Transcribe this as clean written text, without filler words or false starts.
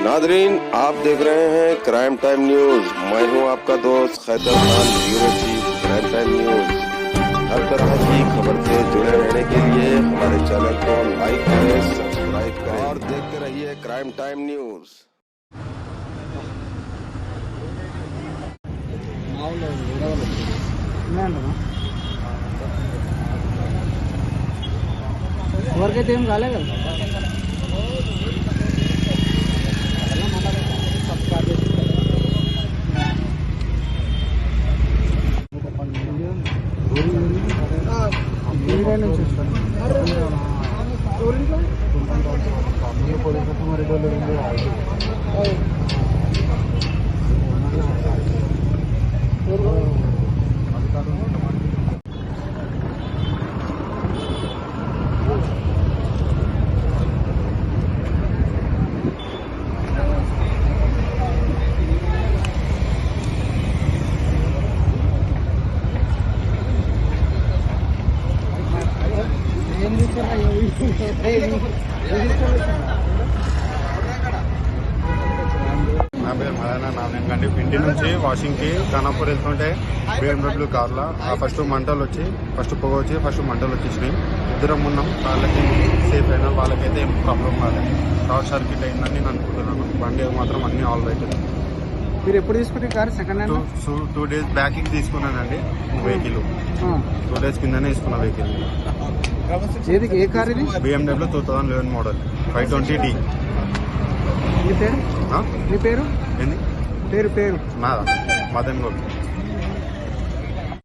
Nadreen, आप देख रहे हैं क्राइम टाइम न्यूज। मैं हूं आपका दोस्त Khaitar Khan, bureau chief crime time news. हर तरह की खबर से जुड़े रहने के लिए हमारे चैनल को लाइक करें, सब्सक्राइब करें और देखते रहिए क्राइम टाइम न्यूज। ఎవరికైతే ఏం కాలే కదా నా పేరు మదన. నాకండి ఇంటి నుంచి వాషింగ్కి ఖానాపూర్ వెళ్తుంటే BMW కార్లో ఫస్ట్ మంటలు వచ్చి ఫస్ట్ మంటలు వచ్చేసినాయి. ఇద్దరం ఉన్నాం. వాళ్ళకి సేఫ్ అయినా, వాళ్ళకైతే ఏం ప్రాబ్లం కాలేదు. షార్ట్ సర్క్యూట్ అయిందని నేను అనుకుంటున్నాను. బండి మాత్రం అన్ని ఆల్ రైట్. మీరు ఎప్పుడు తీసుకుంటే car second hand? 2 days back తీసుకున్నానండి వెహికల్. 2 days కిందనే తీసుకున్న వెహికల్. ఏది ఏ కార్ ఇది? BMW 2011 model 520D. మీ పేరు? మీ పేరు? ఏంది పేరు నాదా? మదన్ గౌడ్.